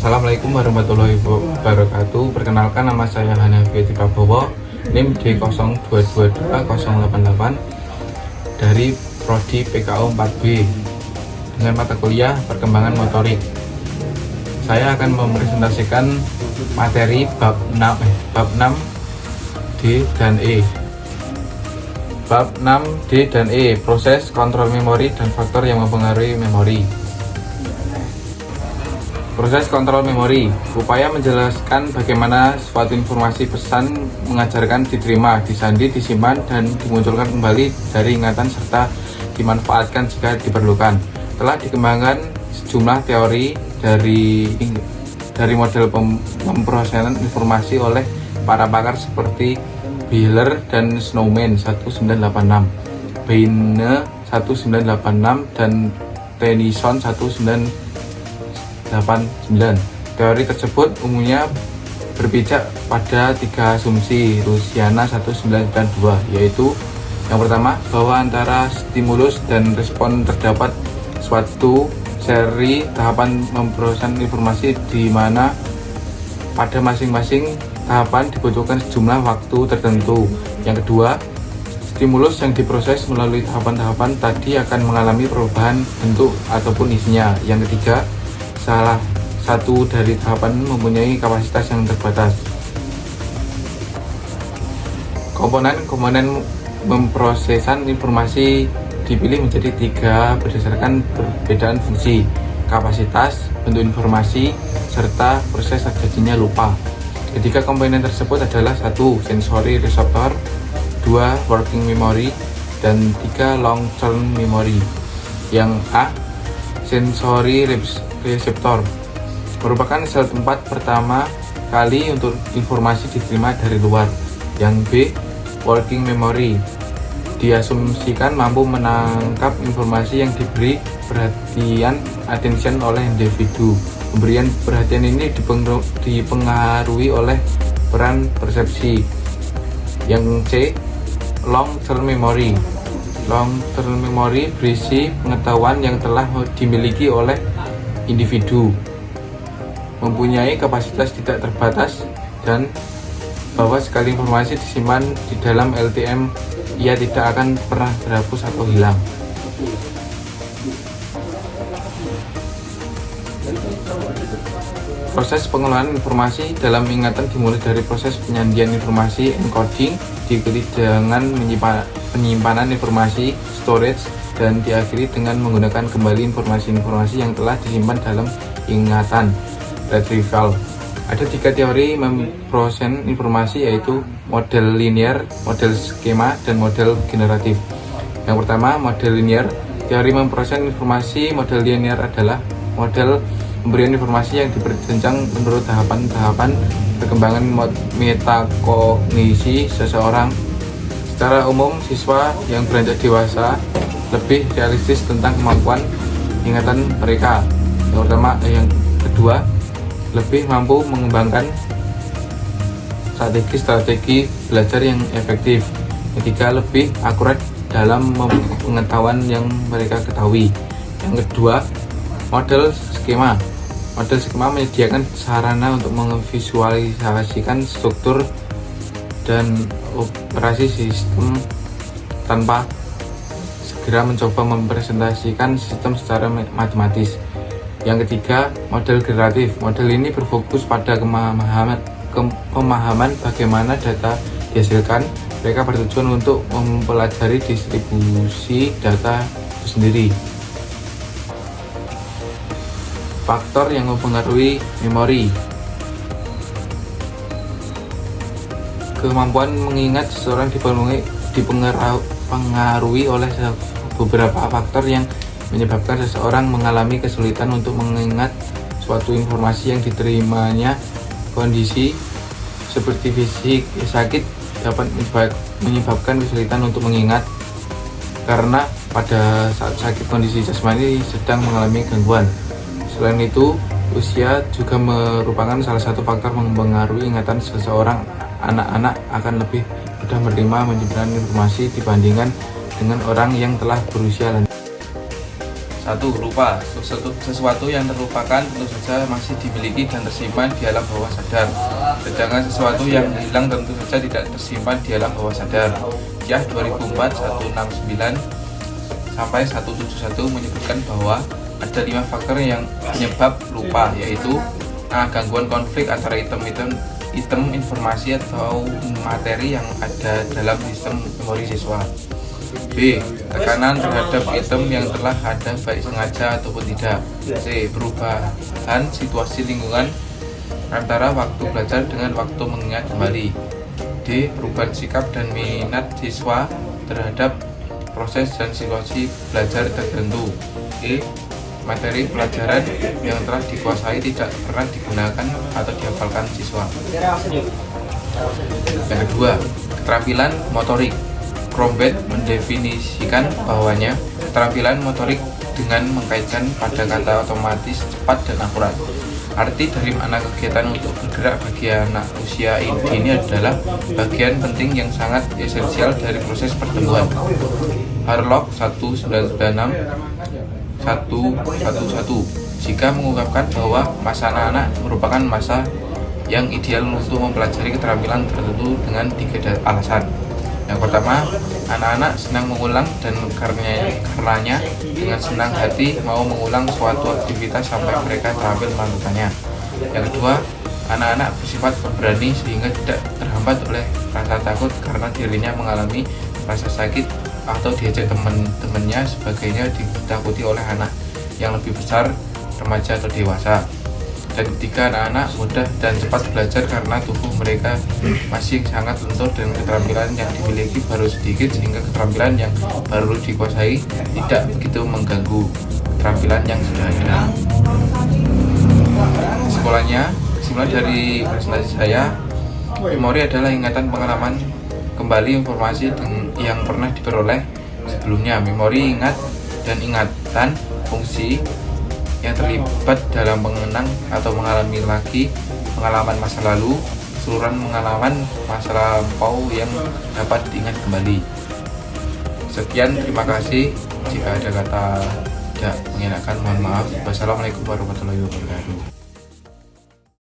Assalamualaikum warahmatullahi wabarakatuh. Perkenalkan, nama saya Hanafi Prabowo, NIM D0222-088 dari Prodi PKO 4B dengan mata kuliah Perkembangan Motorik. Saya akan mempresentasikan materi bab 6 D dan E. Bab 6 D dan E, proses kontrol memori dan faktor yang mempengaruhi memori. Proses kontrol memori, upaya menjelaskan bagaimana suatu informasi pesan mengajarkan diterima, disandi, disimpan, dan dimunculkan kembali dari ingatan serta dimanfaatkan jika diperlukan. Telah dikembangkan sejumlah teori dari model pemrosesan informasi oleh para pakar seperti Bihler dan Snowman 1986, Baine 1986, dan Tennyson 1989. Teori tersebut umumnya berpijak pada tiga asumsi Rusiana 1992, yaitu yang pertama, bahwa antara stimulus dan respon terdapat suatu seri tahapan pemrosesan informasi di mana pada masing-masing tahapan dibutuhkan sejumlah waktu tertentu. Yang kedua, stimulus yang diproses melalui tahapan-tahapan tadi akan mengalami perubahan bentuk ataupun isinya. Yang ketiga, salah satu dari tahapan mempunyai kapasitas yang terbatas. Komponen pemrosesan informasi dipilih menjadi tiga berdasarkan perbedaan fungsi, kapasitas, bentuk informasi, serta proses terjadinya lupa. Ketiga komponen tersebut adalah 1. Sensory receptor, 2. Working memory, dan 3. Long term memory. Yang A, sensory reseptor, merupakan sel tempat pertama kali untuk informasi diterima dari luar. Yang B, working memory, diasumsikan mampu menangkap informasi yang diberi perhatian attention oleh individu. Pemberian perhatian ini dipengaruhi oleh peran persepsi. Yang C, long term memory. Long term memory berisi pengetahuan yang telah dimiliki oleh individu, mempunyai kapasitas tidak terbatas, dan bahwa sekali informasi disimpan di dalam LTM, ia tidak akan pernah terhapus atau hilang. Proses pengelolaan informasi dalam ingatan dimulai dari proses penyandian informasi encoding, diikuti dengan penyimpanan informasi storage, dan diakhiri dengan menggunakan kembali informasi-informasi yang telah disimpan dalam ingatan retrieval. Ada tiga teori memproses informasi, yaitu model linear, model skema, dan model generatif. Yang pertama, model linear. Teori memproses informasi model linear adalah model pemberian informasi yang diperjenjang menurut tahapan-tahapan perkembangan metakognisi seseorang. Secara umum, siswa yang beranjak dewasa lebih realistis tentang kemampuan ingatan mereka. Yang kedua, lebih mampu mengembangkan strategi belajar yang efektif. Ketiga, lebih akurat dalam pengetahuan yang mereka ketahui. Yang kedua, model skema. Model skema menyediakan sarana untuk memvisualisasikan struktur dan operasi sistem tanpa segera mencoba mempresentasikan sistem secara matematis. Yang ketiga, model generatif. Model ini berfokus pada pemahaman bagaimana data dihasilkan. Mereka bertujuan untuk mempelajari distribusi data itu sendiri. Faktor yang mempengaruhi memori. Kemampuan mengingat seseorang dipengaruhi oleh beberapa faktor yang menyebabkan seseorang mengalami kesulitan untuk mengingat suatu informasi yang diterimanya. Kondisi seperti fisik sakit dapat menyebabkan kesulitan untuk mengingat, karena pada saat sakit kondisi jasmani sedang mengalami gangguan. Selain itu, usia juga merupakan salah satu faktor mempengaruhi ingatan seseorang. Anak-anak akan lebih mudah menerima menyimpan informasi dibandingkan dengan orang yang telah berusia lanjut. 1. Lupa. Sesuatu yang terlupakan tentu saja masih dimiliki dan tersimpan di alam bawah sadar. Sedangkan sesuatu yang hilang tentu saja tidak tersimpan di alam bawah sadar. Yah 2004 169 sampai 171 menyebutkan bahwa ada 5 faktor yang penyebab lupa, yaitu A. Gangguan konflik antara item informasi atau materi yang ada dalam sistem memori siswa. B. Tekanan terhadap item yang telah ada baik sengaja ataupun tidak. C. Perubahan situasi lingkungan antara waktu belajar dengan waktu mengingat kembali. D. Perubahan sikap dan minat siswa terhadap proses dan situasi belajar tertentu. E. Materi pelajaran yang telah dikuasai tidak pernah digunakan atau dihafalkan siswa. Yang kedua, keterampilan motorik. Crombet mendefinisikan bahwanya keterampilan motorik dengan mengkaitkan pada kata otomatis, cepat, dan akurat. Arti dari makna kegiatan untuk bergerak bagi anak usia ini adalah bagian penting yang sangat esensial dari proses pertumbuhan. Harlock 1996 111 jika mengungkapkan bahwa masa anak-anak merupakan masa yang ideal untuk mempelajari keterampilan tertentu dengan 3 alasan. Yang pertama, anak-anak senang mengulang dan karenanya dengan senang hati mau mengulang suatu aktivitas sampai mereka terampil melakukannya. Yang kedua, anak-anak bersifat pemberani sehingga tidak terhambat oleh rasa takut karena dirinya mengalami rasa sakit atau diajak teman-temannya sebagainya ditakuti oleh anak yang lebih besar, remaja atau dewasa. Dan ketiga, anak-anak mudah dan cepat belajar karena tubuh mereka masih sangat lentur dan keterampilan yang dimiliki baru sedikit sehingga keterampilan yang baru dikuasai tidak begitu mengganggu keterampilan yang sudah ada. Sekolahnya, kesimpulan dari presentasi saya, memori adalah ingatan pengalaman kembali informasi yang pernah diperoleh sebelumnya. Memori ingat dan ingatan fungsi yang terlibat dalam mengenang atau mengalami lagi pengalaman masa lalu, keseluruhan pengalaman masa lampau yang dapat diingat kembali. Sekian, terima kasih. Jika ada kata tidak mengenakan, mohon maaf. Wassalamualaikum warahmatullahi wabarakatuh.